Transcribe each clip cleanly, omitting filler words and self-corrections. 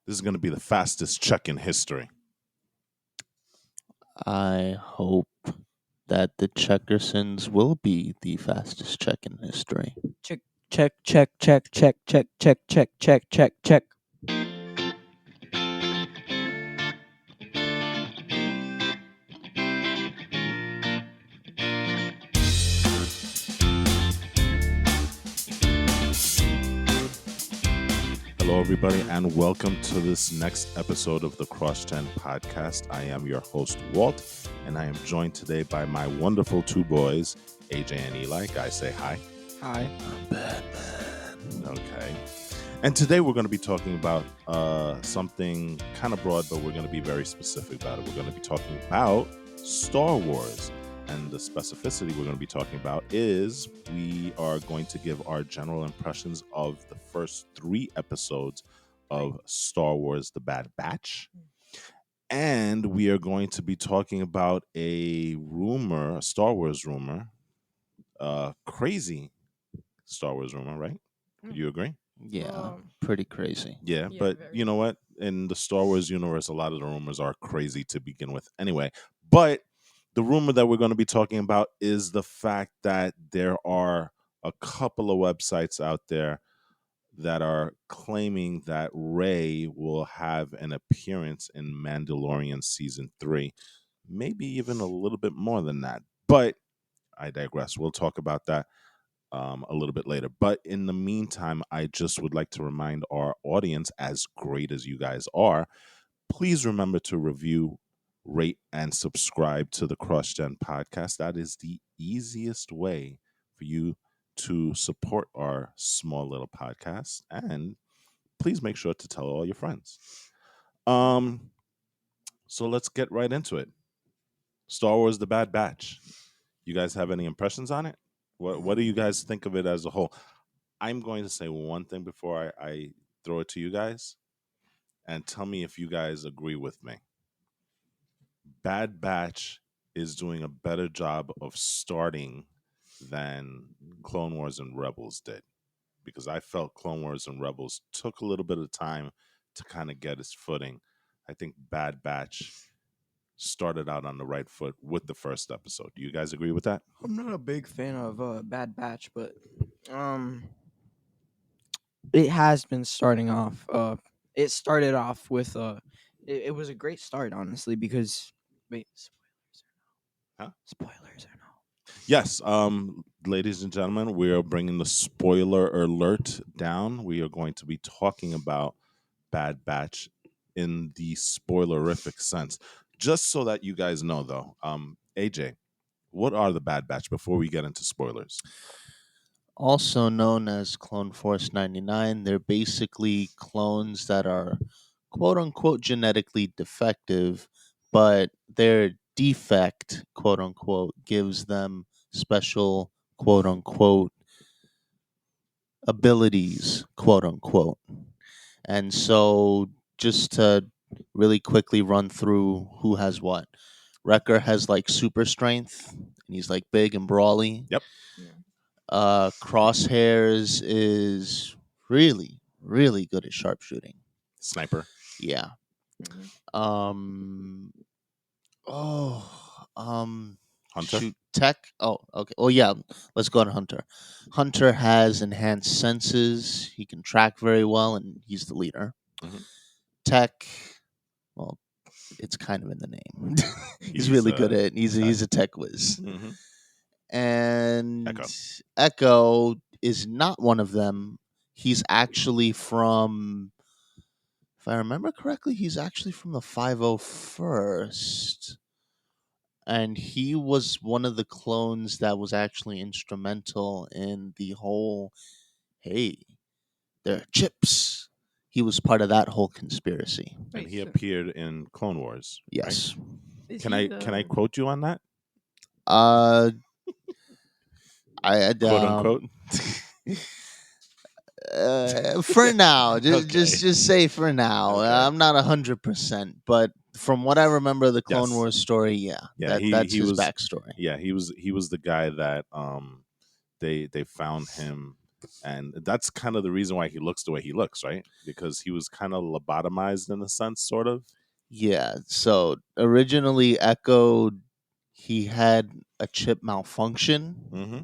This is going to be the fastest check in history. I hope that the Checkersons will be the fastest check in history. Check, check, check, check, check, check, check, check, check, check, check. Hello, everybody, and welcome to this next episode of the Cross Gen podcast. I am your host, Walt, and I am joined today by my wonderful two boys, AJ and Eli. Guys, say hi. Hi. I'm Batman. Okay. And today we're going to be talking about something kind of broad, but we're going to be very specific about it. We're going to be talking about Star Wars. And the specificity we're going to be talking about is we are going to give our general impressions of the first 3 episodes of Star Wars The Bad Batch. And we are going to be talking about a rumor, a Star Wars rumor, crazy Star Wars rumor, right? Would you agree? Yeah, pretty crazy. Yeah, Yeah, but very. you know what? In the Star Wars universe, a lot of the rumors are crazy to begin with anyway. But the rumor that we're going to be talking about is the fact that there are a couple of websites out there that are claiming that Rey will have an appearance in Mandalorian season 3, maybe even a little bit more than that. But I digress. We'll talk about that a little bit later. But in the meantime, I just would like to remind our audience, as great as you guys are, please remember to review, rate, and subscribe to the CrossGen podcast. That is the easiest way for you to support our small little podcast. And please make sure to tell all your friends. So let's get right into it. Star Wars The Bad Batch. You guys have any impressions on it? What do you guys think of it as a whole? I'm going to say one thing before I throw it to you guys, and tell me if you guys agree with me. Bad Batch is doing a better job of starting than Clone Wars and Rebels did, because I felt Clone Wars and Rebels took a little bit of time to kind of get its footing. I think Bad Batch started out on the right foot with the first episode. Do you guys agree with that? I'm not a big fan of Bad Batch, but it has been starting off. It started off with it was a great start, honestly, because wait, Huh? spoilers or no? Yes, ladies and gentlemen, we are bringing the spoiler alert down. We are going to be talking about Bad Batch in the spoilerific sense. Just so that you guys know, though, AJ, what are the Bad Batch before we get into spoilers? Also known as Clone Force 99, they're basically clones that are quote unquote genetically defective, but their defect, quote unquote, gives them special quote unquote abilities, quote unquote. And so, just to really quickly run through who has what. Wrecker has like super strength, and he's like big and brawly. Yep. Yeah. Crosshairs is really, really good at sharpshooting. Sniper. Yeah. Mhm. Oh. Hunter. Shoot. Tech. Oh, okay. Oh, yeah. Let's go to Hunter. Hunter has enhanced senses. He can track very well, and he's the leader. Mhm. Tech. Well, it's kind of in the name. he's He's really good at. tech. He's a tech whiz. Mhm. And Echo. Echo is not one of them. He's actually from, if I remember correctly, he's actually from the 501st. And he was one of the clones that was actually instrumental in the whole, hey, there are chips. He was part of that whole conspiracy. And Wait, he so appeared in Clone Wars. Right? Yes. is Can he I quote you on that? Uh, I Quote unquote. for now, Okay. just say for now. Okay. I'm not 100%, but from what I remember of the Clone Yes. Wars story, yeah, Yeah, that's he his was. backstory. Yeah, he was the guy that they found him And that's kind of the reason why he looks the way he looks, right? Because he was kind of lobotomized in a sense, sort of. Yeah. So originally, Echo, he had a chip malfunction, Mm-hmm.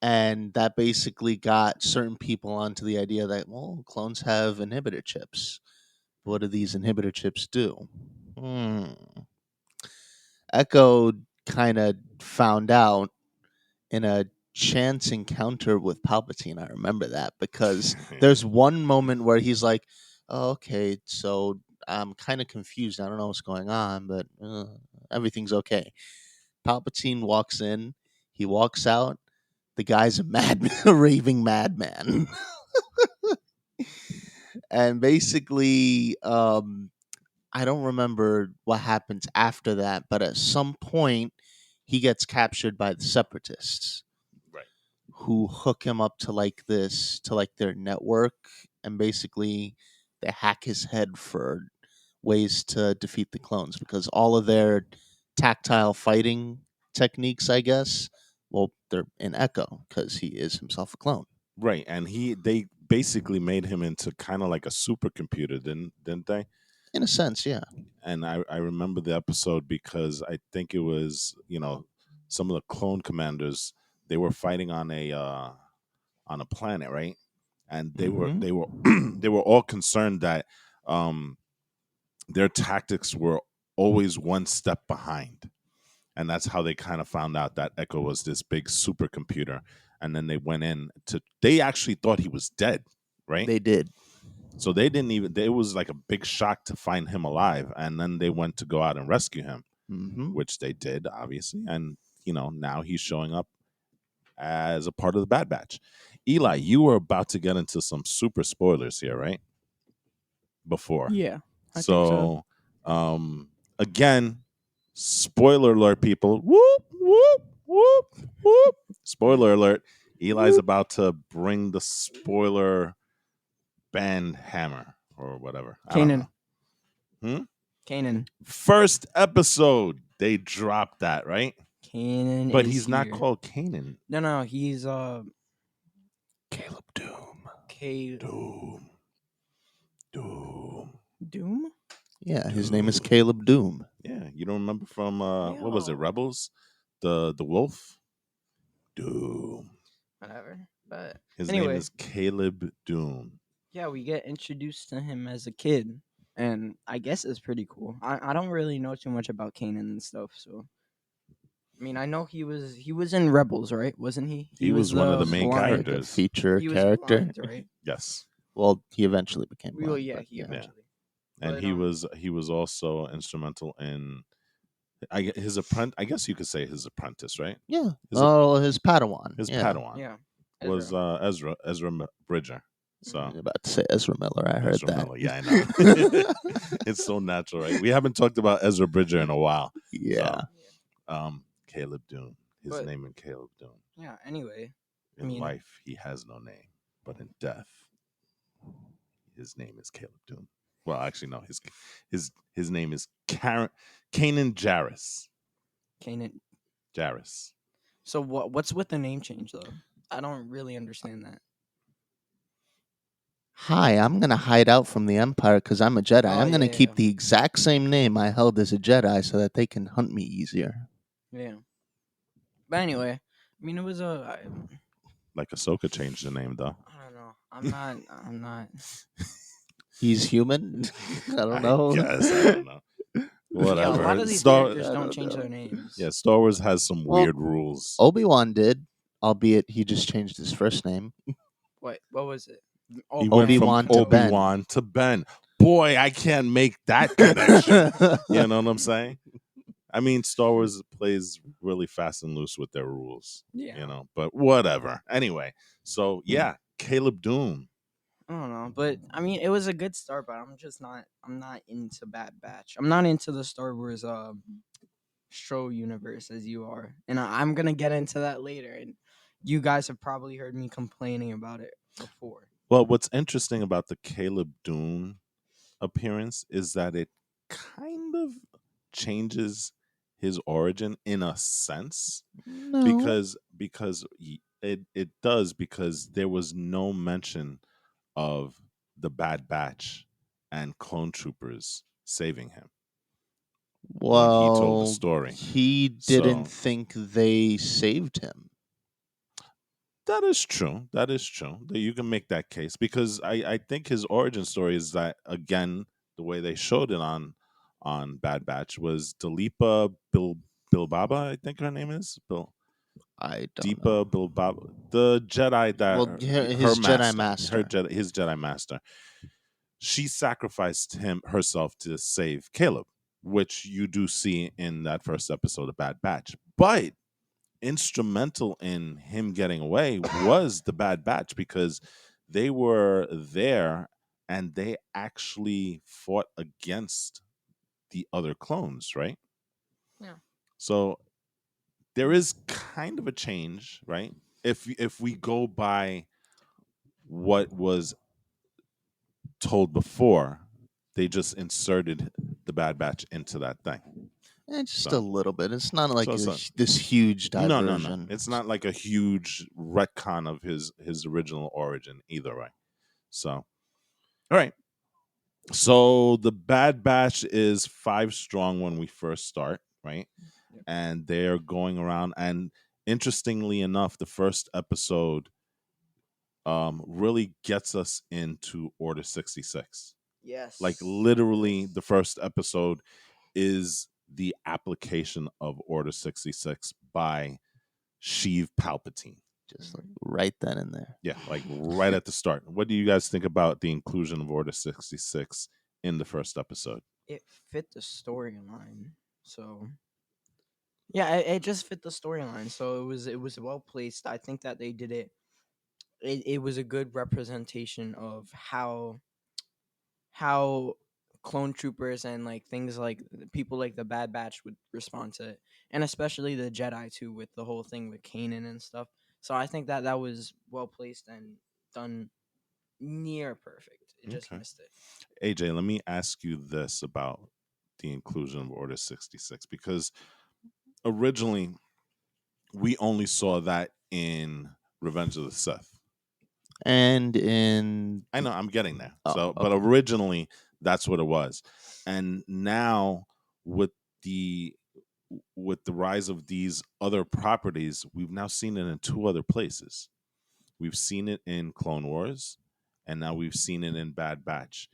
and that basically got certain people onto the idea that, well, clones have inhibitor chips. What do these inhibitor chips do? Hmm. Echo kind of found out in a chance encounter with Palpatine. I remember that because there's one moment where he's like, oh, okay, so I'm kind of confused. I don't know what's going on, but everything's okay. Palpatine walks in, he walks out. The guy's a a raving madman. And basically, I don't remember what happens after that, but at some point, he gets captured by the separatists Right. who hook him up to like their network, and basically they hack his head for ways to defeat the clones because all of their tactile fighting techniques, I guess, well, they're in Echo because he is himself a clone. Right. And they basically made him into kind of like a supercomputer, didn't they? In a sense, yeah. And I remember the episode because I think it was, some of the clone commanders, they were fighting on a planet, right? And they were Hmm. they were they were all concerned that um their tactics were always one step behind. And that's how they kind of found out that Echo was this big supercomputer. And then they went in to they actually thought he was dead, right? They did. So they didn't even it was like a big shock to find him alive. And then they went to go out and rescue him, Hmm. which they did, obviously. And now he's showing up as a part of the Bad Batch. Eli, you were about to get into some super spoilers here, right? Before. Yeah, I think so. So, again, spoiler alert, people. Whoop, whoop, whoop, whoop. Spoiler alert. Eli's Whoop. about to bring the spoiler band hammer or whatever. I don't Kanan. know. Hmm? Kanan. First episode, they dropped that, right? Kanan But is he's not here. called Kanan. No, he's Caleb Doom. K Doom. Doom. Doom. Yeah, his name is Dude. Caleb Doom. Yeah, you don't remember from what was it, Yo. Rebels? The wolf? Doom. Whatever. But His name anyway, is Caleb Doom. yeah, we get introduced to him as a kid, and I guess it's pretty cool. I don't really know too much about Kanan and stuff, so I mean I know he was in Rebels, right? Wasn't he? He was one of the main Like a characters. feature He was character. blind, right? Yes. Well, he eventually became Well, blind, yeah, but he yeah. Yeah. eventually. And But he was also instrumental in his apprentice. I guess you could say his apprentice, right? Yeah. His Oh, his Padawan. his Yeah. Padawan yeah, was Ezra. Ezra Bridger. I So was about to say Ezra Miller. I heard Ezra that. Miller, yeah, I know. It's so natural, right? We haven't talked about Ezra Bridger in a while. Yeah. So, Caleb Doom. His But name is Caleb Doom. yeah, anyway, I In mean, life, he has no name, but in death, his name is Caleb Doom. Well, actually, no. His name is Kanan Jarrus. Kanan. Jarrus. So what's with the name change though? I don't really understand that. Hi, I'm going to hide out from the Empire because I'm a Jedi. Oh I'm going to yeah, keep the exact same name I held as a Jedi so that they can hunt me easier. yeah. But anyway, I mean it was Like Ahsoka changed the name, though. I don't know. I'm not. He's human? I don't I know. guess. I don't know. Yeah, a Whatever. lot of these Star, characters I don't don't change know. their names. yeah, Star Wars has some Well, weird rules. Obi-Wan did, albeit he just changed his first name. What was it? He Oh, went Ben from Obi-Wan to Ben. Obi-Wan to Ben. Boy, I can't make that connection. You know what I'm saying? I mean, Star Wars plays really fast and loose with their rules. Yeah. But whatever. Anyway, so yeah, Caleb Doom. I don't know, but I mean, it was a good start. But I'm just not. I'm not into Bad Batch. I'm not into the Star Wars show universe as you are, and I'm gonna get into that later. And you guys have probably heard me complaining about it before. Well, what's interesting about the Caleb Doom appearance is that it kind of changes his origin in a sense No. because it does because there was no mention of the Bad Batch and clone troopers saving him when he told the Well, story. he didn't So think they saved him. that is true. That is true. You can make that case because I think his origin story is that again the way they showed it on Bad Batch was Dalipa Bilbaba, I think her name is I don't Deepa know. Bilbaba, the Jedi that Well, her his Jedi master, Master. His Jedi master. She sacrificed herself to save Caleb, which you do see in that first episode of Bad Batch. But instrumental in him getting away was the Bad Batch because they were there and they actually fought against the other clones, right? Yeah. So there is kind of a change, right? If we go by what was told before, they just inserted the Bad Batch into that thing. Just a So little bit. It's not like it's a, this huge no. diversion. It's not like a huge retcon of his original origin either way. So all right. So the Bad Batch is 5 strong when we first start, right? Yep. And they're going around. And interestingly enough, the first episode really gets us into Order 66. Like Yes. literally, Yes. the first episode is the application of Order 66 by Sheev Palpatine. Just like right then and there. Yeah, like right at the start. What do you guys think about the inclusion of Order 66 in the first episode? It fit the storyline. So yeah, it just fit the storyline. So it was well placed. I think that they did it. It was a good representation of how clone troopers and like things like people like the Bad Batch would respond to it, and especially the Jedi too, with the whole thing with Kanan and stuff. So I think that that was well placed and done near perfect. It just Okay. missed it. AJ, let me ask you this about the inclusion of Order 66 because originally we only saw that in Revenge of the Sith. And in I know I'm getting there. oh, So, but okay. originally that's what it was. And now with the with the rise of these other properties, we've now seen it in 2 other places. We've seen it in Clone Wars, and now we've seen it in Bad Batch.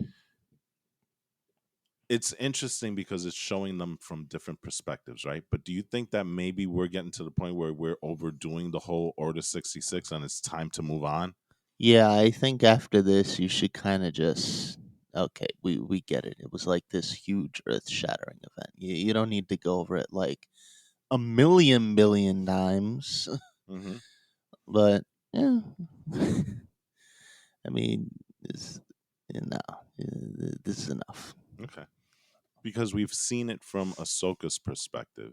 It's interesting because it's showing them from different perspectives, right? But do you think that maybe we're getting to the point where we're overdoing the whole Order 66 and it's time to move on? Yeah, I think after this you should kind of just okay, we get it. It was like this huge earth-shattering event. You don't need to go over it like a million billion times, Mm-hmm. but yeah. I mean, this no, this is enough. Okay. Because we've seen it from Ahsoka's perspective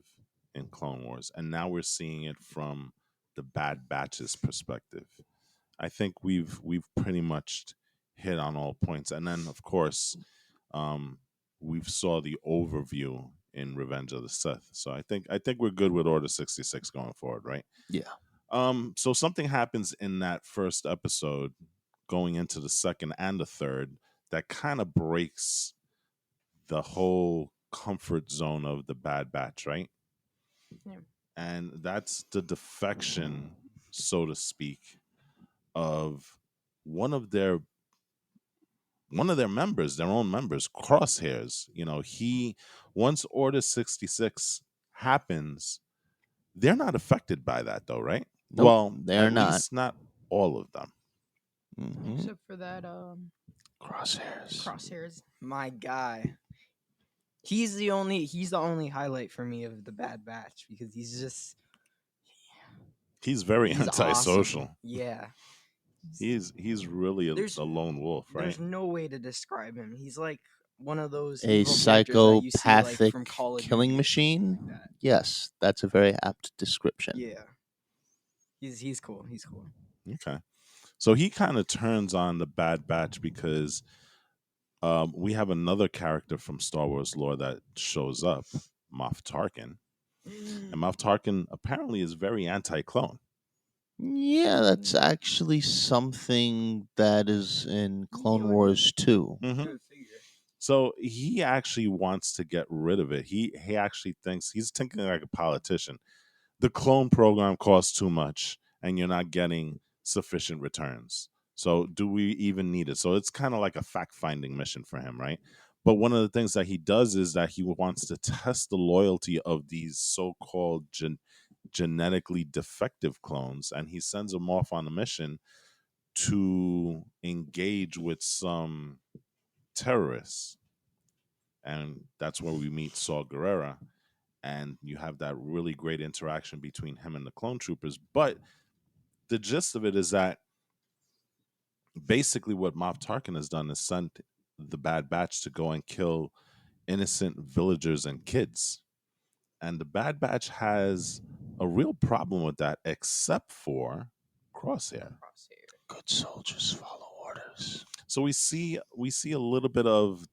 in Clone Wars, and now we're seeing it from the Bad Batch's perspective. I think we've pretty much hit on all points, and then of course, we've saw the overview in Revenge of the Sith. So I think we're good with Order 66 going forward, right? Yeah. So something happens in that first episode, going into the second and the third, that kind of breaks the whole comfort zone of the Bad Batch, right? Yeah. And that's the defection, so to speak, of one of their members, their own members, Crosshairs. He once Order 66 happens, they're not affected by that though, right? Nope, Well, they're at not. least not all of them. Hmm. Except for that Crosshairs. Crosshairs, my guy. He's the only highlight for me of the Bad Batch because He's very he's awesome. antisocial. Yeah. He's really There's a lone wolf, right? there's no way to describe him. He's like one of those A evil characters that you see like psychopathic from Call of killing Duty or something machine? like that. Yes, that's a very apt description. Yeah. He's cool. He's cool. Okay. So he kind of turns on the Bad Batch because we have another character from Star Wars lore that shows up, Moff Tarkin. And Moff Tarkin apparently is very anti-clone. Yeah, that's actually something that is in Clone You would Wars too. Hmm. you would figure. So he actually wants to get rid of it. He actually thinks he's thinking like a politician. The clone program costs too much, and you're not getting sufficient returns. So do we even need it? So it's kind of like a fact finding mission for him, right? But one of the things that he does is that he wants to test the loyalty of these so-called genetically defective clones, and he sends them off on a mission to engage with some terrorists, and that's where we meet Saw Gerrera, and you have that really great interaction between him and the clone troopers. But the gist of it is that basically what Moff Tarkin has done is sent the Bad Batch to go and kill innocent villagers and kids, and the Bad Batch has a real problem with that, except for Crosshair. Crosshair. Good soldiers follow orders. So we see a little bit of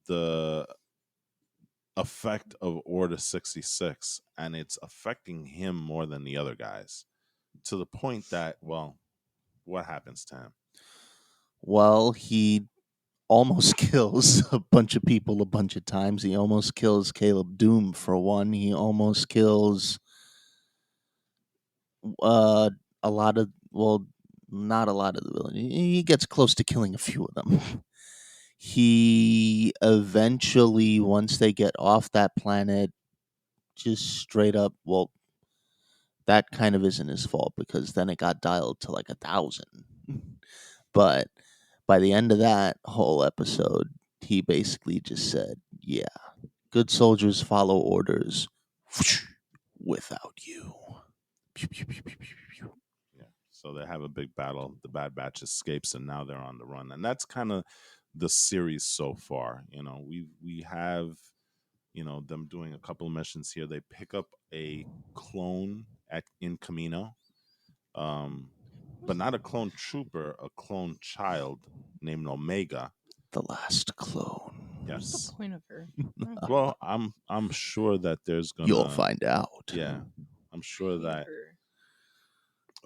the effect of Order 66, and it's affecting him more than the other guys, to the point that, well, what happens to him? Well, he almost kills a bunch of people a bunch of times. He almost kills Caleb Doom for one. He almost kills uh a lot of, well, not a lot of the villains. He gets close to killing a few of them. He eventually, once they get off that planet, just straight up, well, that kind of isn't his fault because then it got dialed to like 1,000. But by the end of that whole episode, he basically just said, "Yeah, good soldiers follow orders without you." Pew, pew, pew, pew, pew, pew. Yeah. So they have a big battle. The Bad Batch escapes, and now they're on the run. And that's kind of the series so far. We have them doing a couple of missions here. They pick up a clone at in Camino, um, but not a clone trooper, a clone child named Omega. The last clone. What's the Yes. point of her? I don't get Well, I'm sure that there's You'll gonna, find out. yeah, I'm it. sure Hate that her.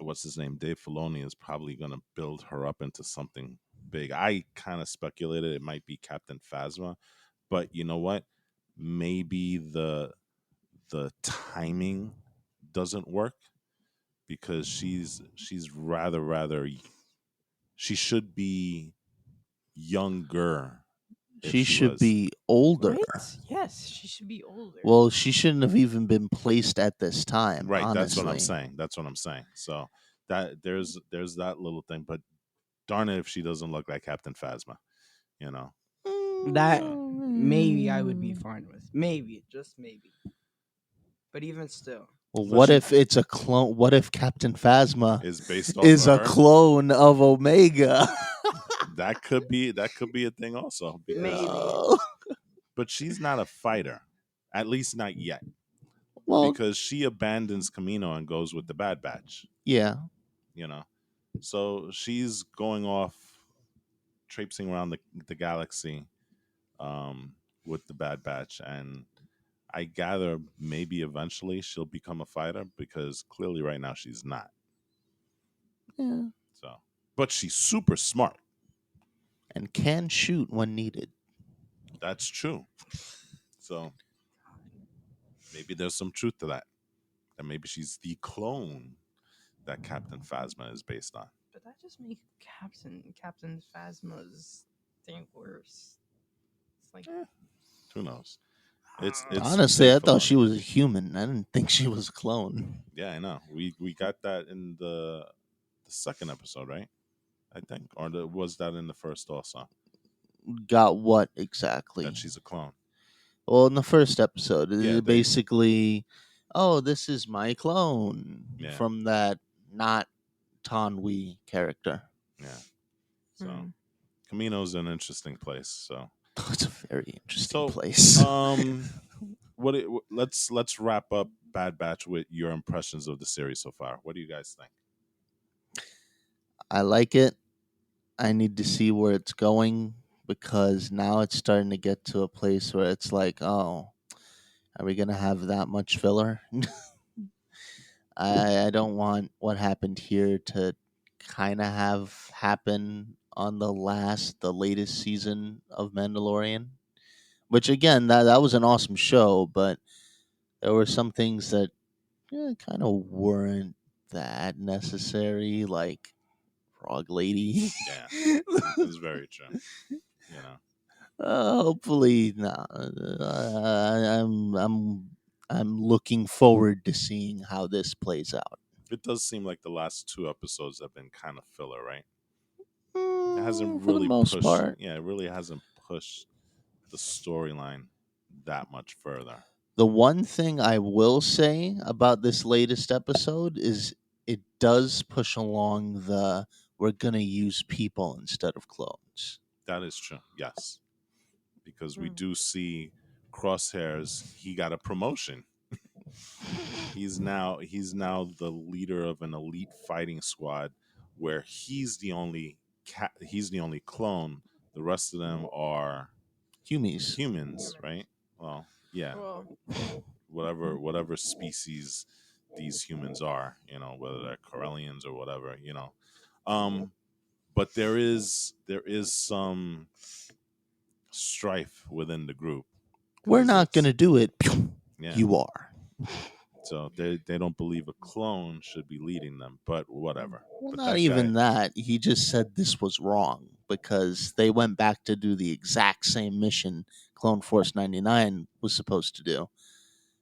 what's his name, Dave Filoni, is probably gonna build her up into something big. I kind of speculated it might be Captain Phasma, but you know what? Maybe the timing doesn't work because she's rather she should be younger if She she should was. be older. Right? Yes, she should be older. Well, she shouldn't have even been placed at this time, Right, that's what I'm honestly. saying. That's what I'm saying. So that there's that little thing, but darn it if she doesn't look like Captain Phasma, you know. That So maybe I would be fine with. Maybe, just maybe. But even still, Well, but what she if it's a clone? What if Captain Phasma is based off is of a her. clone of Omega? That could be a thing also because maybe. Oh. but she's not a fighter. At least not yet. Well, Because she abandons Camino and goes with the Bad Batch, yeah. you know. So she's going off traipsing around the galaxy with the Bad Batch, and I gather maybe eventually she'll become a fighter because clearly right now she's not. Yeah. So, but she's super smart. And can shoot when needed. That's true. So maybe there's some truth to that. And maybe she's the clone that Captain Phasma is based on. But that just makes Captain Phasma's thing worse. It's like Eh, who knows? It's Honestly, Dave I thought she Filoni. was a human. I didn't think she was a clone. Yeah, I know. We got that in the second episode, right? I think, or was that in the first also Got what exactly? that she's a clone? Well, in the first episode, Yeah, it basically, oh, this is my clone Yeah. from that not Tanwi character. Yeah. So hmm. Camino's an interesting place. So It's a very interesting so place. let's wrap up Bad Batch with your impressions of the series so far. What do you guys think? I like it. I need to see where it's going because now it's starting to get to a place where it's like, oh, are we gonna have that much filler? I don't want what happened here to kind of have happen on the latest season of Mandalorian. Which again, that was an awesome show, but there were some things that kind of weren't that necessary, like Frog Lady. Yeah, it's very true. You know, Hopefully, no. I'm looking forward to seeing how this plays out. it does seem like the last two episodes have been kind of filler, right? It hasn't For the really most pushed. part, Yeah, it really hasn't pushed the storyline that much further. the one thing I will say about this latest episode is it does push along the we're gonna use people instead of clones. That is true. Yes, because we Hmm. do see Crosshairs. He got a promotion. He's now the leader of an elite fighting squad, where he's the only clone. The rest of them are Humies. humans, right? Well, yeah, Well, whatever species these humans are, whether they're Corellians or whatever, but there is some strife within the group We're because not it's gonna do it. yeah. You are. So they don't believe a clone should be leading them, but whatever. Well, But not that guy, even that. He just said this was wrong because they went back to do the exact same mission Clone Force 99 was supposed to do.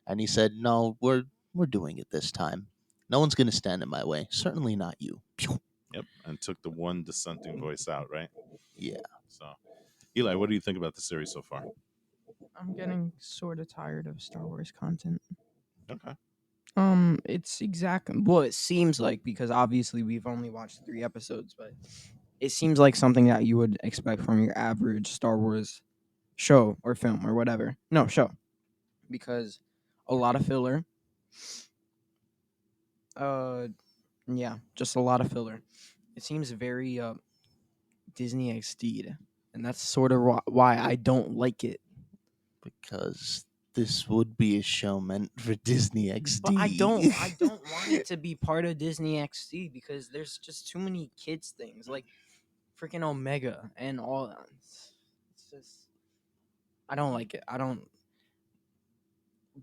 And he said, "No, we're doing it this time. No one's going to stand in my way. Certainly not you." yep, and took the one dissenting voice out, right? Yeah. So, Eli, what do you think about the series so far? I'm getting sort of tired of Star Wars content. Okay. It's exactly well, it seems like because obviously we've only watched 3 episodes, but it seems like something that you would expect from your average Star Wars show or film or whatever. No, show. Because a lot of filler. Uh, yeah, just a lot of filler. It seems very Disney XD'd, and that's sort of why I don't like it. Because this would be a show meant for Disney But XD. I don't want it to be part of Disney XD because there's just too many kids things like freaking Omega and all that. It's just I don't like it. I don't.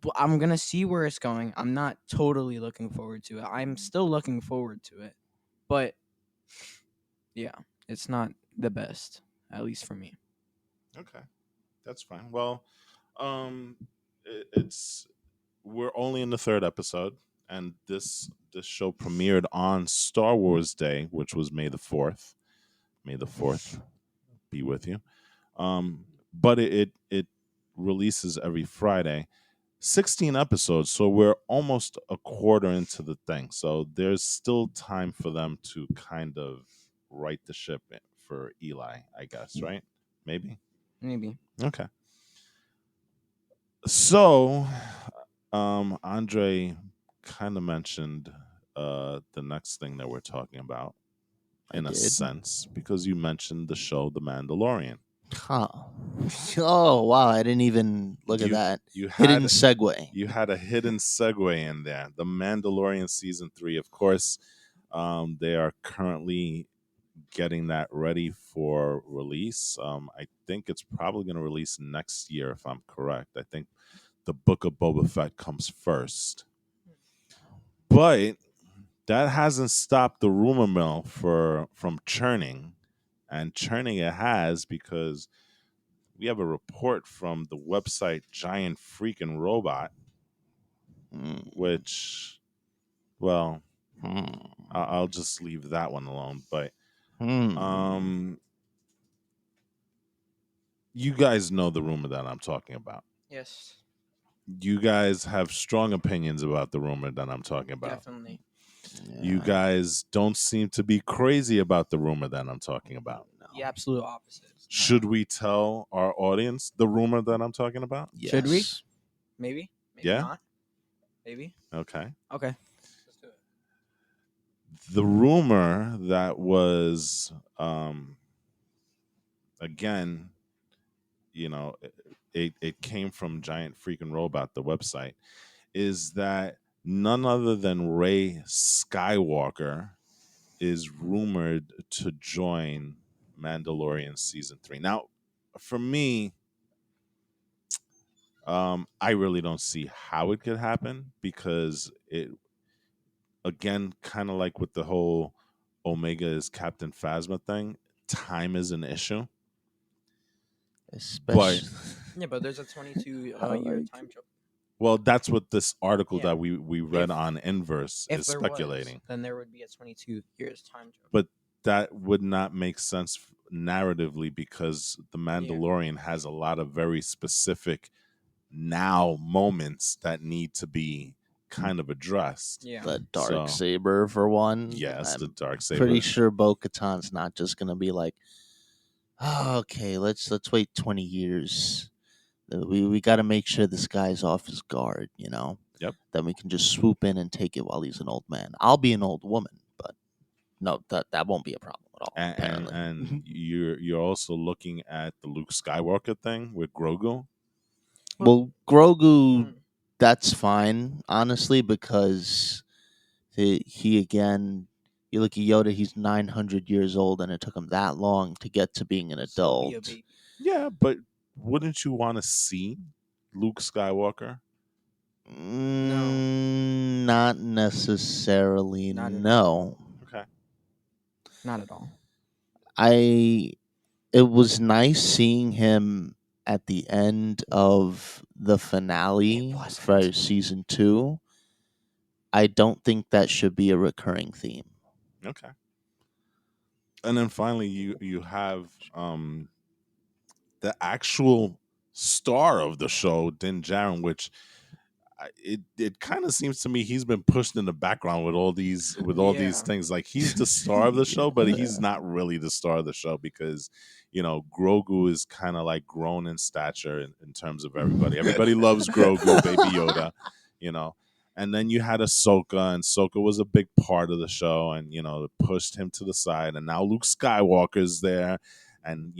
But I'm gonna see where it's going. I'm not totally looking forward to it. I'm still looking forward to it, but yeah, it's not the best, at least for me. Okay, that's fine. Well, um, it's we're only in the third episode, and this show premiered on Star Wars Day, which was May the 4th. May the 4th be with you. But it releases every Friday. 16 episodes, so we're almost a quarter into the thing. So there's still time for them to kind of right the ship for Eli, I guess, right? Maybe. Maybe. Okay. So, Andre kind of mentioned the next thing that we're talking about I in a did. sense because you mentioned the show The Mandalorian. Huh. Oh, wow. I didn't even look at You that. you Hidden had segue. you had a hidden segue in there. The Mandalorian season 3, of course. They are currently getting that ready for release. I think it's probably going to release next year, if I'm correct. I think the Book of Boba Fett comes first, but that hasn't stopped the rumor mill from churning, and churning it has because we have a report from the website Giant Freaking Robot, Hmm. which, well, Hmm. I'll just leave that one alone. But Hmm. um, you guys know the rumor that I'm talking about. Yes, You guys have strong opinions about the rumor that I'm talking about. definitely. You Yeah. guys don't seem to be crazy about the rumor that I'm talking about. The No. absolute opposite. Should we tell our audience the rumor that I'm talking about? Should we? Yes. Maybe. Maybe Yeah? not. Maybe. Okay. Okay. Let's do it. The rumor that was, again, it came from Giant Freaking Robot, the website, is that none other than Rey Skywalker is rumored to join Mandalorian season 3. Now, for me, I really don't see how it could happen because it, again, kind of like with the whole Omega is Captain Phasma thing, time is an issue. But Especially, Yeah, but there's a 22 year like, time jump. well, that's what this article Yeah. that we read If on Inverse if is there was, speculating. then there would be a 22 years time jump. But that would not make sense narratively because the Yeah. Mandalorian has a lot of very specific now moments that need to be kind of addressed. Yeah. the dark So saber for one. yes, the I'm dark pretty saber. sure Bo-Katan's not just gonna be like, oh, okay, let's wait 20 years. We got to make sure this guy's off his guard. Yep. Then we can just swoop in and take it while he's an old man. I'll be an old woman, but no, that won't be a problem at all. And Apparently. and you're also looking at the Luke Skywalker thing with Grogu. Well, Grogu, Mhm. that's fine, honestly, because he again, you look at Yoda, he's 900 years old, and it took him that long to get to being an Still be a adult. baby. Yeah, but wouldn't you want to see Luke Skywalker? No, Not necessarily, not at all. no. Okay. Not at all. I It was nice seeing him at the end of the finale for wasn't. season 2. I don't think that should be a recurring theme. Okay. And then finally you have the actual star of the show, Din Djarin, which it kind of seems to me he's been pushed in the background with all these Yeah. things. Like he's the star of the show, but Yeah. he's not really the star of the show because Grogu is kind of like grown in stature in terms of everybody. Everybody loves Grogu, Baby Yoda, you know. And then you had Ahsoka, and Ahsoka was a big part of the show, and pushed him to the side. And now Luke Skywalker's there, and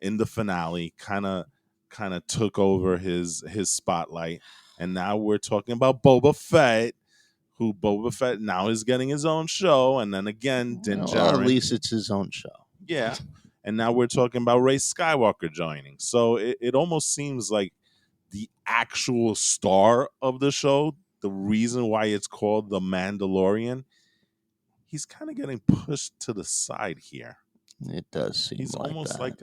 in the finale, kind of took over his spotlight, and now we're talking about Boba Fett, who Boba Fett now is getting his own show. And then again, Din Well, at Djarin. least it's his own show. Yeah. And now we're talking about Rey Skywalker joining. So it almost seems like the actual star of the show, the reason why it's called The Mandalorian, he's kind of getting pushed to the side here. It does seem He's like almost that. like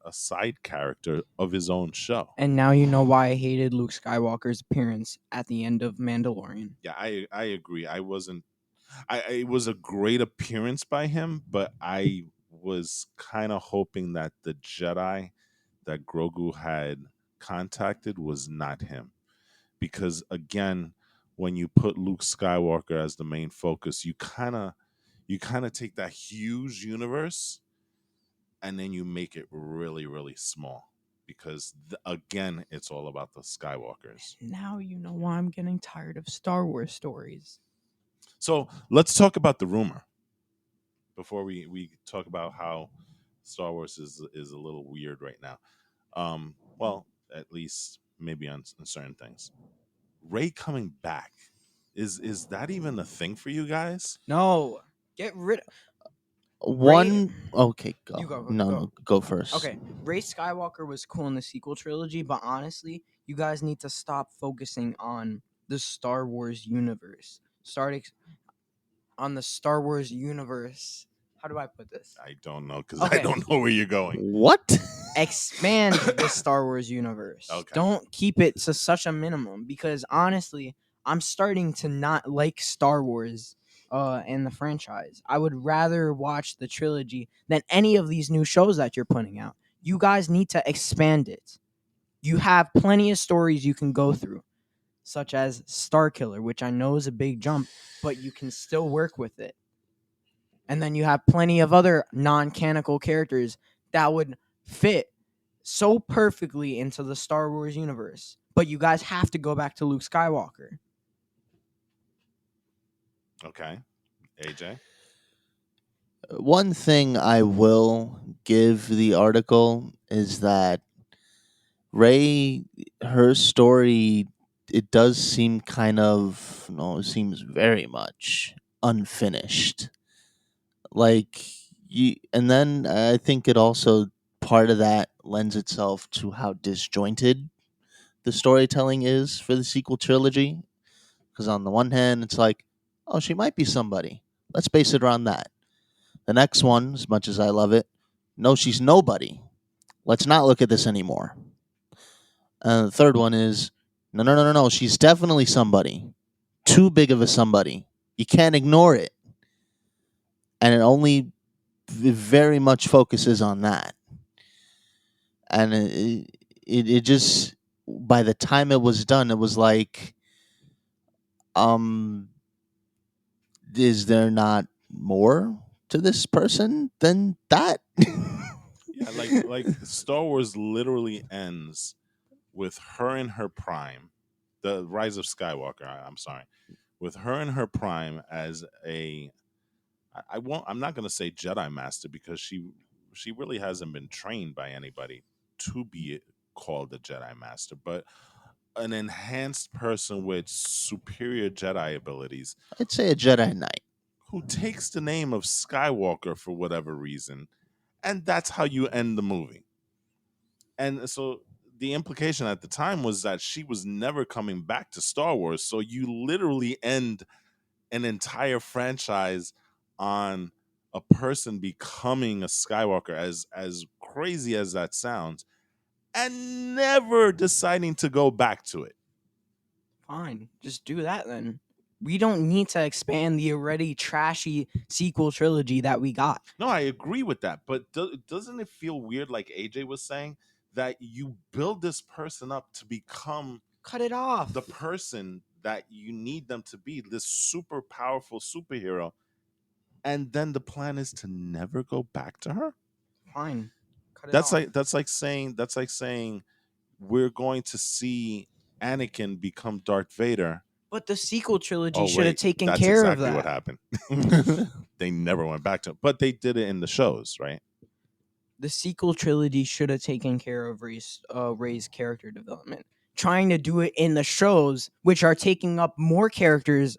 a side character of his own show. And now you know why I hated Luke Skywalker's appearance at the end of Mandalorian. Yeah, I agree. I wasn't. It was a great appearance by him, but I was kind of hoping that the Jedi that Grogu had contacted was not him, because again, when you put Luke Skywalker as the main focus, you kind of take that huge universe and then you make it really really small because again, it's all about the Skywalkers. Now you know why I'm getting tired of Star Wars stories. So let's talk about the rumor before we talk about how Star Wars is a little weird right now. Well, at least maybe on certain things. Ray coming back, is that even a thing for you guys? No, get rid of Ray. One, okay, go. You go, No, go. no, go first. Okay, Rey Skywalker was cool in the sequel trilogy, but honestly, you guys need to stop focusing on the Star Wars universe. On the Star Wars universe. How do I put this? I don't know because I Okay. don't know where you're going. What? Expand the Star Wars universe. Okay. Don't keep it to such a minimum because honestly, I'm starting to not like Star Wars and the franchise. I would rather watch the trilogy than any of these new shows that you're putting out. You guys need to expand it. You have plenty of stories you can go through, such as Starkiller, which I know is a big jump, but you can still work with it. And then you have plenty of other non-canonical characters that would fit so perfectly into the Star Wars universe. But you guys have to go back to Luke Skywalker. Okay, AJ. One thing I will give the article is that Ray, her story it does seem kind of no, it seems very much unfinished. Like you, and then I think it also part of that lends itself to how disjointed the storytelling is for the sequel trilogy. Because on the one hand, it's like, oh, she might be somebody. Let's base it around that. The next one, as much as I love it, no, she's nobody. Let's not look at this anymore. And the third one is, no, no, no, no, no. She's definitely somebody. Too big of a somebody. You can't ignore it. And it only very much focuses on that. And it just, by the time it was done, it was like, um, is there not more to this person than that? Yeah, like Star Wars literally ends with her in her prime, the Rise of Skywalker. I'm sorry, with her in her prime as a I won't. I'm not going to say Jedi Master because she really hasn't been trained by anybody to be called a Jedi Master, but an enhanced person with superior Jedi abilities I'd say a Jedi Knight. who takes the name of Skywalker for whatever reason, and that's how you end the movie. And so the implication at the time was that she was never coming back to Star Wars. So you literally end an entire franchise on a person becoming a Skywalker, as crazy as that sounds, and never deciding to go back to it. Fine, just do that then. We don't need to expand the already trashy sequel trilogy that we got. No, I agree with that, but doesn't it feel weird, like AJ was saying, that you build this person up to become Cut it off. the person that you need them to be, this super powerful superhero, and then the plan is to never go back to her? Fine, cut it That's off. like that's like saying we're going to see Anakin become Darth Vader. But the sequel trilogy Oh should have wait, taken that's care of exactly what that. happened. They never went back to it, but they did it in the shows, right? The sequel trilogy should have taken care of Rey's character development. Trying to do it in the shows, which are taking up more characters'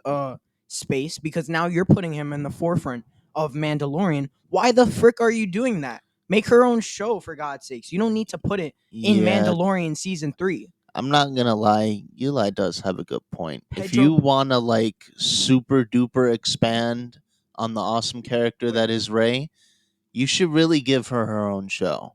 space, because now you're putting him in the forefront of Mandalorian. Why the frick are you doing that? Make her own show, for God's sakes. You don't need to put it in Yeah, Mandalorian season 3. I'm not gonna lie. Eli does have a good point. If you Pedro, wanna like super duper expand on the awesome character that is Rey, you should really give her her own show.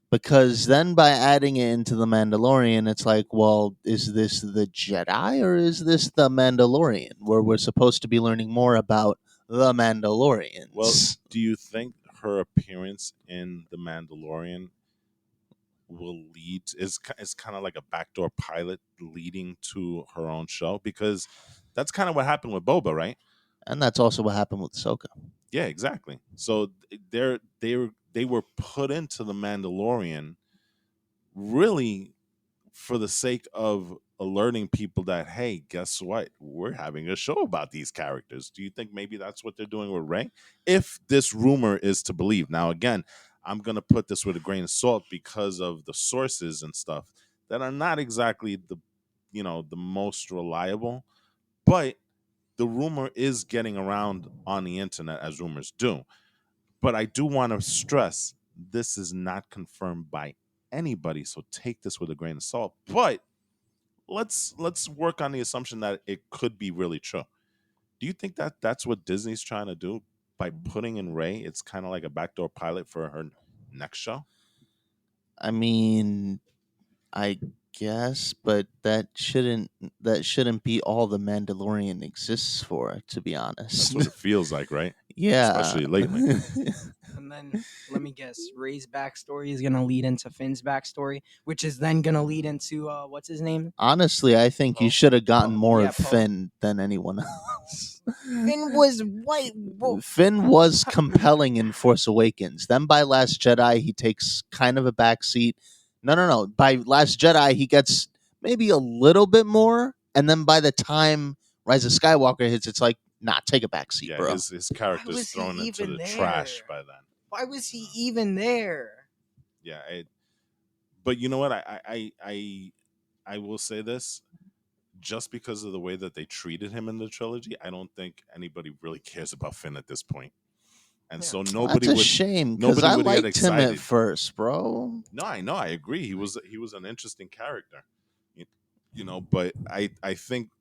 Because then by adding it into the Mandalorian, it's like, well, is this the Jedi or is this the Mandalorian, where we're supposed to be learning more about the Well, Mandalorians? do you think her appearance in The Mandalorian will lead is kind of like a backdoor pilot leading to her own show? Because that's kind of what happened with Boba, right? And that's also what happened with Ahsoka. Yeah, exactly. So they were put into The Mandalorian really for the sake of alerting people that, hey, guess what, we're having a show about these characters. Do you think maybe that's what they're doing with Ray, if this rumor is to believe? Now again, I'm going to put this with a grain of salt because of the sources and stuff that are not exactly the most reliable, but the rumor is getting around on the internet, as rumors do. But I do want to stress this is not confirmed by anybody, so take this with a grain of salt. But let's work on the assumption that it could be really true. Do you think that that's what Disney's trying to do by putting in Ray? It's kind of like a backdoor pilot for her next show. I mean, I guess, but that shouldn't be all the Mandalorian exists for, to be That's honest. what it feels like, right? Yeah. Especially lately. and then let me guess, Rey's backstory is gonna lead into Finn's backstory, which is then gonna lead into what's his name? Honestly, I think you Poe. should have gotten Poe. more Yeah, of Poe. Finn than anyone else. Finn was white. Finn was compelling in Force Awakens. Then by Last Jedi, he takes kind of a backseat. No, no, no. By Last Jedi, he gets maybe a little bit more, and then by the time Rise of Skywalker hits, it's like, nah, take a backseat, Yeah, bro. his Why character's was he thrown into even the there? trash by then. Why was he even there? Yeah, but you know what? I will say this: just because of the way that they treated him in the trilogy, I don't think anybody really cares about Finn at this point. And Yeah. so Well, that's a shame because nobody I would get liked him at excited. first, bro. No, I agree. He was an interesting character. You, you know, but I think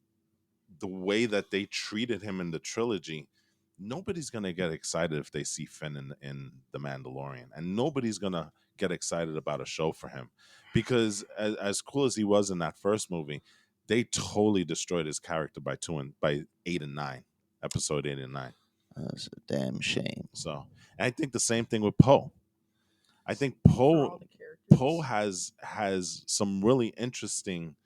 the way that they treated him in the trilogy, nobody's gonna get excited if they see Finn in the Mandalorian, and nobody's gonna get excited about a show for him because as cool as he was in that first movie, they totally destroyed his character by 8 and 9, episode 8 and 9. That's a damn shame. So, and I think the same thing with Poe. I think For all the Poe characters. has some really interesting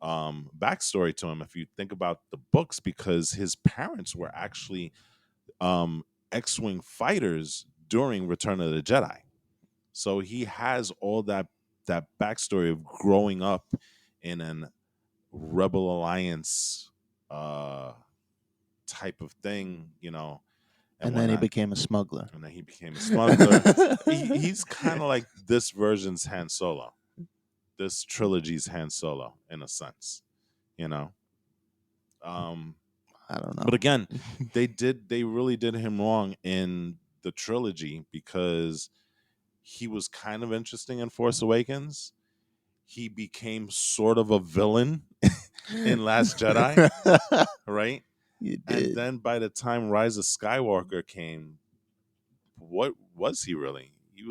backstory to him if you think about the books, because his parents were actually X-wing fighters during Return of the Jedi. So he has all that backstory of growing up in an Rebel Alliance uh, type of thing, and And then he whatnot. became a smuggler. And then he became a smuggler. He's kind of like this version's Han Solo, this trilogy's Han Solo, in a sense, you know. Um, I don't know. but again, they really did him wrong in the trilogy because he was kind of interesting in Force Awakens. He became sort of a villain in Last Jedi, right? You And did. then by the time Rise of Skywalker came, what was he really? I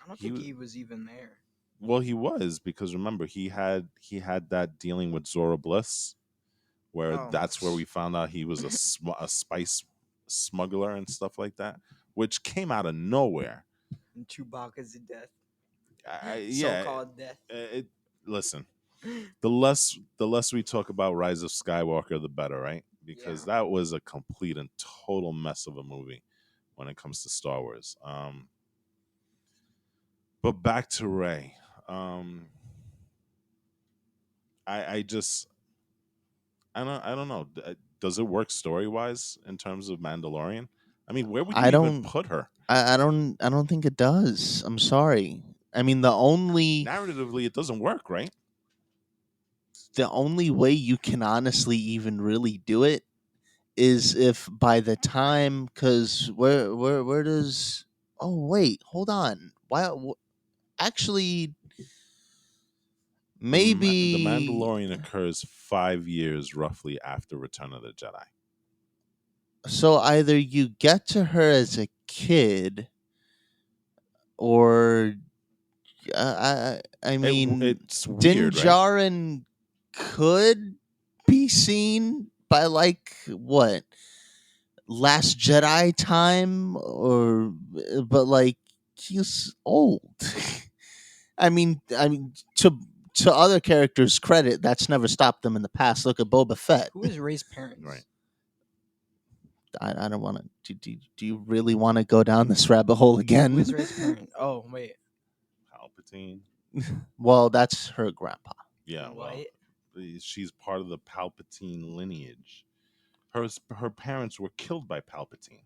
don't He think was he was even there. well, he was, because remember he had that dealing with Zora Bliss, where Oh, that's where we found out he was a spice smuggler and stuff like that, which came out of nowhere. and Chewbacca's death, Yeah, so-called death. listen, the less we talk about Rise of Skywalker, the better, right? Because Yeah. that was a complete and total mess of a movie when it comes to Star Wars. But back to Rey. I just I don't know. Does it work story wise in terms of Mandalorian? I mean, where would you I even don't. put her? I don't think it does. I'm sorry. I mean, Narratively, it doesn't work, right? the only way you can honestly even really do it is if by the time, because where does, oh wait, hold on, actually, The maybe, Mandalorian occurs 5 years roughly after Return of the Jedi. so either you get to her as a kid, or I mean, It's Din weird, right? Djarin could be seen by like what, Last Jedi time, or but like he's old. I mean, to other characters' credit, that's never stopped them in the past. Look at Boba Fett. Who is Ray's Right. parents? I don't want to. Do you really want to go down this rabbit hole Who again? is Ray's parent? Oh wait, Palpatine. Well, that's her grandpa, Yeah, what? well, she's part of the Palpatine lineage. Her parents were killed by Palpatine.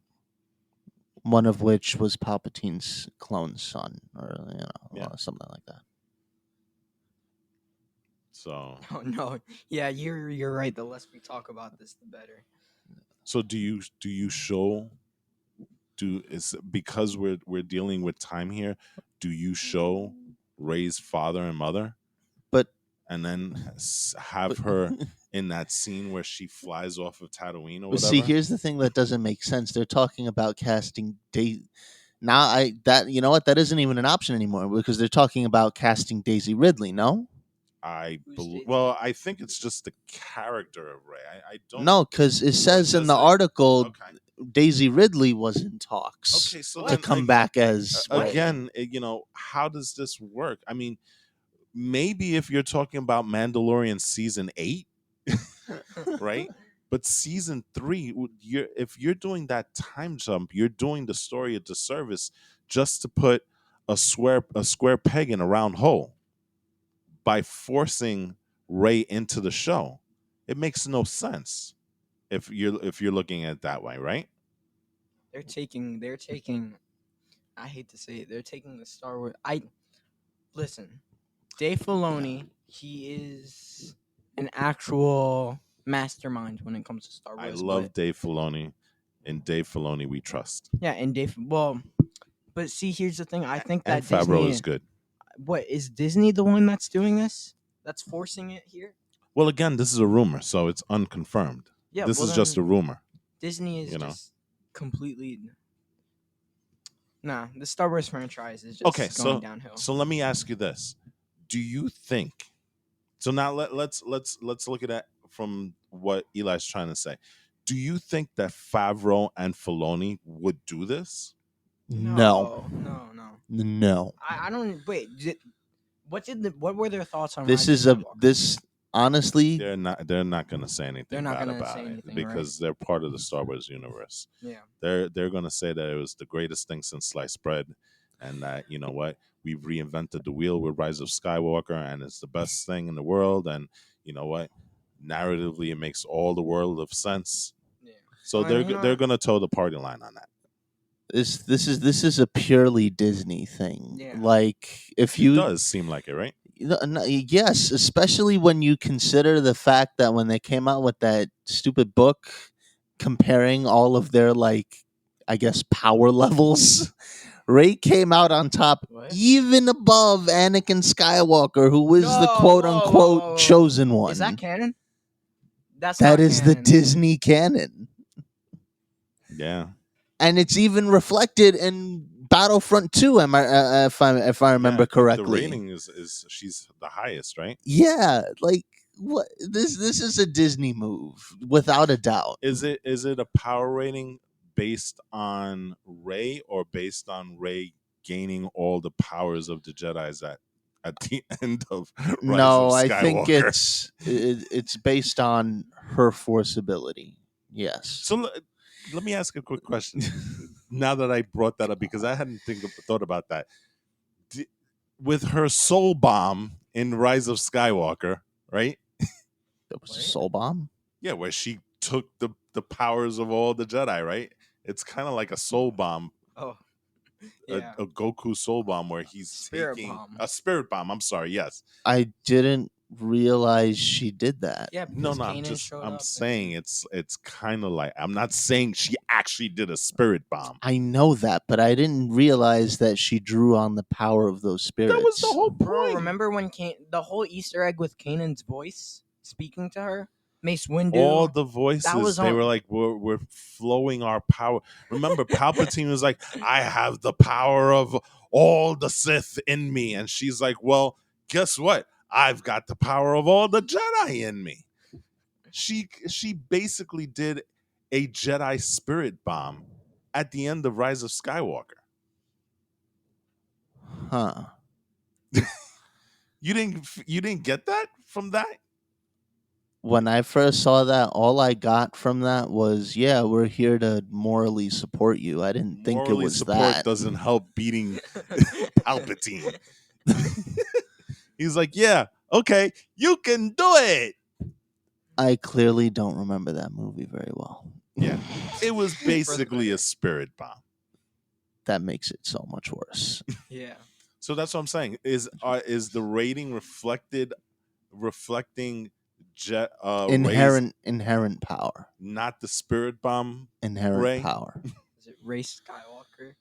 one of which was Palpatine's clone son, or Yeah. something like that. So Oh no, yeah, you're right. The less we talk about this, the better. so do you show do is because we're dealing with time here, do you show Ray's father and mother But and then have but her in that scene where she flies off of Tatooine or But see, whatever? here's the thing that doesn't make sense. They're talking about casting now. I that you know what, that isn't even an option anymore because they're talking about casting Daisy Ridley. No, Who's Daisy? Well, I think it's just the character of Ray. I don't. no, because it Oh, it says in says the that. article Okay. Daisy Ridley was in talks Okay. So to What? then come back as What? Rey. again, how does this work? I mean, maybe if you're talking about Mandalorian season 8, right? But season 3, if you're doing that time jump, you're doing the story a disservice just to put a square peg in a round hole by forcing Ray into the show. It makes no sense if you're looking at it that way, right? They're taking. I hate to say it. They're taking the Star Wars. I listen. Dave Filoni. He is an actual mastermind when it comes to Star I Wars. love Dave Filoni. And Dave Filoni we trust. Yeah, and Dave. Well, but see, here's the thing. I think And that Favreau is Disney. good. What is Disney the one that's doing this? That's forcing it here. Well, again, this is a rumor, so it's unconfirmed. Yeah, This well is just a then rumor. Disney is You know. just completely. Nah, the Star Wars franchise is just Okay, going downhill. so let me ask you this: do you think? So now let's look at it from what Eli's trying to say. Do you think that Favreau and Filoni would do this? No. No. No. I don't wait. What were their thoughts on This Rise of is a Skywalker? this honestly They're not going to say anything They're not bad gonna about say it anything, because they're part of the Star Wars universe. Yeah. They're going to say that it was the greatest thing since sliced bread, and that you know what, we've reinvented the wheel with Rise of Skywalker, and it's the best thing in the world, and you know what, narratively it makes all the world of sense. Yeah. So Well, and they're going to toe the party line on that. this is a purely Disney thing. Yeah. Like if It you does seem like it, right? yes, especially when you consider the fact that when they came out with that stupid book comparing all of their like I guess power levels, Ray came out on top What? even above Anakin Skywalker, who was the No, quote whoa, unquote whoa, whoa. chosen one. Is that canon? That's That not is the canon. Disney canon. Yeah. And it's even reflected in Battlefront 2. Am I if I remember Yeah, I think correctly? the rating is she's the highest, right? Yeah, like what this is a Disney move without a doubt. Is it a power rating based on Rey or based on Rey gaining all the powers of the Jedi's at the end of Rise of No, I think Skywalker? it's based on her force ability. Yes. So let me ask a quick question. Now that I brought that up, because I hadn't thought about that. With her soul bomb in Rise of Skywalker, right? That was a What? soul bomb. Yeah, where she took the powers of all the Jedi, right? It's kind of like a soul bomb, Oh. Yeah. a Goku soul bomb, where he's Spirit taking bomb. a spirit bomb. I'm sorry, yes. I didn't realize she did that. Yeah, No, because no, Kanan showed I'm up. saying it's kind of like, I'm not saying she actually did a spirit bomb. I know that, but I didn't realize that she drew on the power of those spirits. That was the whole Bro, point. remember when the whole Easter egg with Kanan's voice speaking to her? Mace Windu. All the voices, was they were on- like, we're flowing our power. Remember, Palpatine was like, I have the power of all the Sith in me. And she's like, well, guess what? I've got the power of all the Jedi in me. She basically did a Jedi spirit bomb at the end of Rise of Skywalker. Huh. You didn't get that from that? When I first saw that, all I got from that was, yeah, we're here to morally support you. I didn't think it Morally was support that. doesn't help beating Palpatine. He's like, yeah, okay, you can do it. I clearly don't remember that movie very well. Yeah. It was basically a spirit bomb. That makes it so much worse. Yeah. So that's what I'm saying. Is the rating reflecting Inherent power. not the spirit bomb? Inherent Rey? power. Is it Rey Skywalker?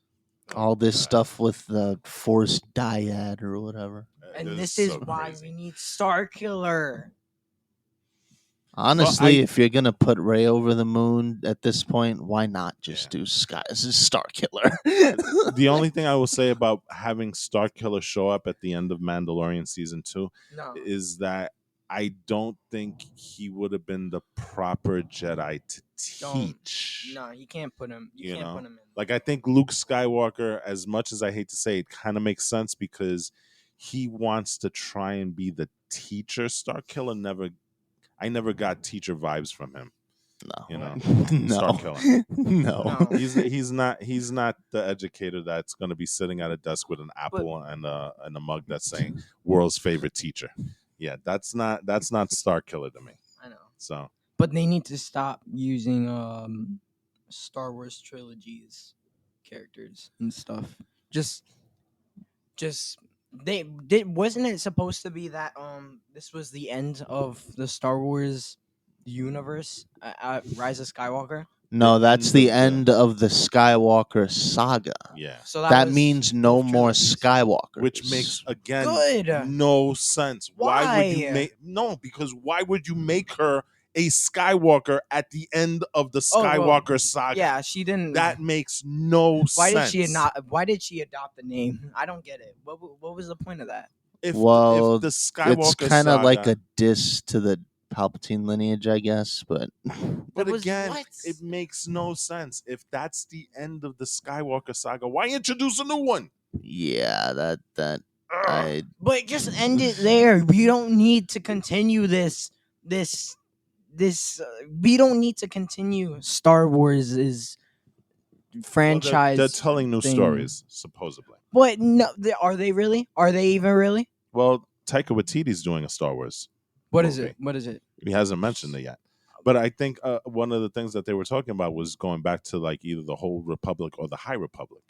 All this God. stuff with the force dyad or whatever. And This this is so why crazy. we need Star Killer. Honestly, I- if you're gonna put Ray over the moon at this point, why not just Yeah. do Star Killer? The only thing I will say about having Star Killer show up at the end of Mandalorian season 2 No. is that I don't think he would have been the proper Jedi to Don't. teach. No, you can't put him. You, You can't know? put him in. Like, I think Luke Skywalker, as much as I hate to say it, kind of makes sense because he wants to try and be the teacher. Star Killer I never got teacher vibes from him. No. You know, No. Star Killer. No. He's not the educator that's going to be sitting at a desk with an apple and a mug that's saying world's favorite teacher. Yeah, that's not Star Killer to me. I know. So But they need to stop using Star Wars trilogies characters and stuff. Just They did. Wasn't it supposed to be that this was the end of the Star Wars universe? Rise of Skywalker. No, that's the of end of the Skywalker saga. Yeah. So That was means no both more trilogies. Skywalkers. Which makes again Good. no sense. Why would you Why? make because why would you make her a Skywalker at the end of the Oh, well, Skywalker saga? Yeah, she didn't. That makes no Why sense. did she not? Why did she adopt the name? I don't get it. What was the point of that? If well, if the it's Skywalker kind of saga, like a diss to the Palpatine lineage, I guess. But but That was again, what? it makes no sense. If that's the end of the Skywalker saga, why introduce a new one? yeah, that Ugh. I But just end it there. We don't need to continue this. We don't need to continue Star Wars' Well, franchise. they're telling new thing. stories, supposedly. But no, are they really? Are they even really? Well, Taika Waititi's doing a Star Wars. What is movie. it? What is it? He hasn't mentioned it yet. But I think one of the things that they were talking about was going back to like either the whole Republic or the High Republic.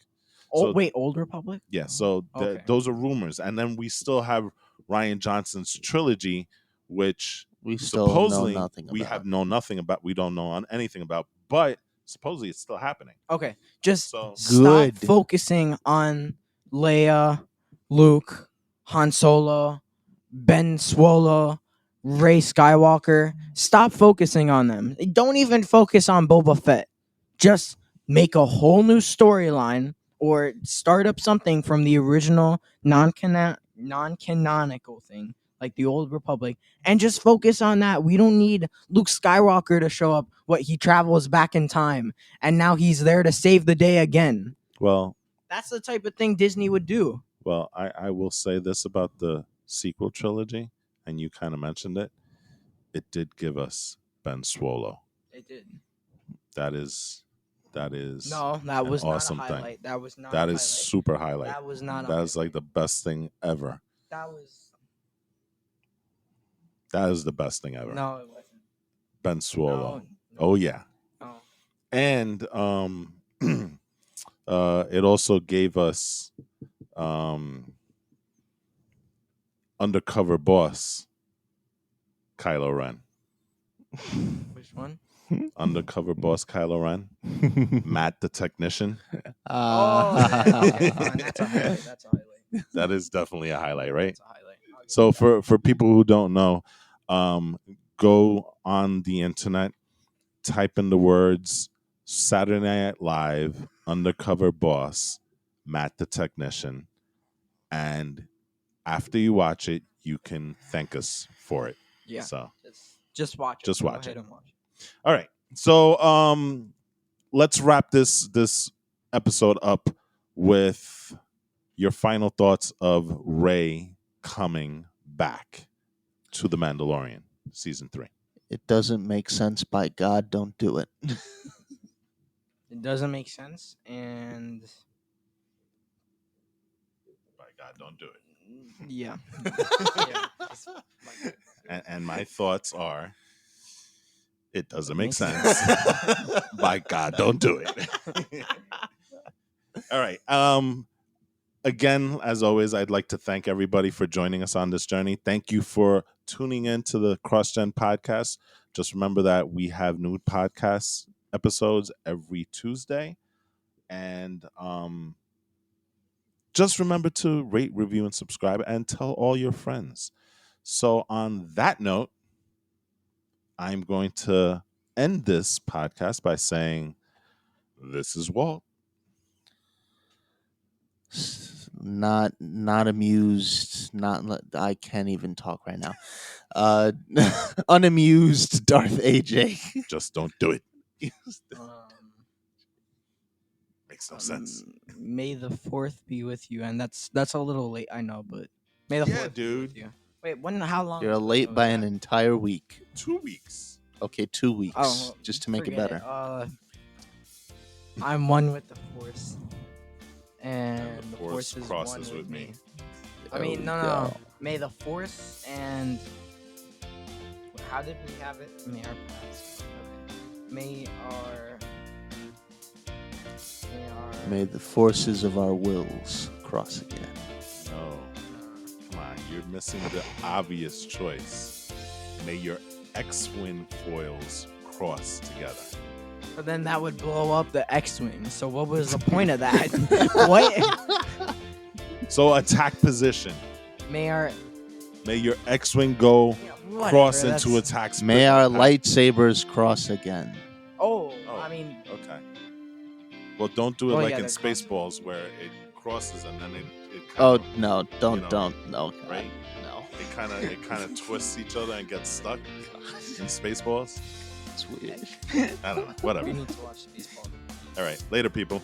Oh So- wait, Old Republic. Yeah, so Okay. those are rumors. And then we still have Ryan Johnson's trilogy, which we still know supposedly nothing we about. have known nothing about. We don't know anything about, but supposedly it's still happening. Okay, just So stop Good. focusing on Leia, Luke, Han Solo, Ben Swolo, Rey Skywalker. Stop focusing on them. Don't even focus on Boba Fett. Just make a whole new storyline or start up something from the original non-canonical thing, like the Old Republic, and just focus on that. We don't need Luke Skywalker to show up. What, he travels back in time, and now he's there to save the day again. well, That's the type of thing Disney would do. well, I will say this about the sequel trilogy, and you kind of mentioned it. It did give us Ben Swolo. It did. That is No, that an was not awesome a thing. highlight. That was not. that a is highlight. super highlight. That was not. That is like the best thing ever. That was. That is the best thing ever. No, it wasn't. Ben Swolo. No, Oh yeah. no. And it also gave us undercover boss Kylo Ren. Which one? Undercover boss Kylo Ren. Matt the technician. Oh, okay, fine. That's a highlight. That's a highlight. That is definitely a highlight, right? That's a highlight. I'll give So you that. for people who don't know, go on the internet, type in the words Saturday Night Live undercover boss Matt the technician, and after you watch it, you can thank us for it. Yeah. So Just watch it. Just Go watch ahead it. and watch it. all right. So let's wrap this episode up with your final thoughts of Rey coming back to the Mandalorian season 3. It doesn't make sense. By God, don't do it. It doesn't make sense, and By God, don't do it. yeah. It's like- And my thoughts are, it doesn't make Makes sense. By God, don't do it. All right. Again, as always, I'd like to thank everybody for joining us on this journey. Thank you for tuning in to the CrossGen podcast. Just remember that we have new podcast episodes every Tuesday. And just remember to rate, review, and subscribe, and tell all your friends. So on that note, I'm going to end this podcast by saying, this is Walt. Not amused. I can't even talk right now. Unamused Darth AJ. Just don't do it. um, Makes no sense. May the 4th be with you, and that's a little late, I know, but may the Yeah, 4th be with dude. you. Wait, how long? You're ago late was by that? an entire week. 2 weeks. Okay, 2 weeks, Oh, just to make it forget better. I'm one with the Force, and And the Force is crosses one with me. I mean, There we no. go. May the Force and how did we have it? May our paths. Okay. May the forces of our wills cross again. No. You're missing the obvious choice. May your X-wing foils cross together. But then that would blow up the X-wing. So what was the point of that? What? So attack position. May our May your X-wing go whatever, cross that's- into attack. May our lightsabers cross again. Oh, Oh. I mean, Okay. Well, don't do it Oh, like yeah, in that Spaceballs where it crosses and then it Oh kind of, no! Don't you know, don't no. God, right? No. it kind of twists each other and gets stuck in Spaceballs. It's weird. I don't know. Whatever. we need to watch these balls. All right. Later, people.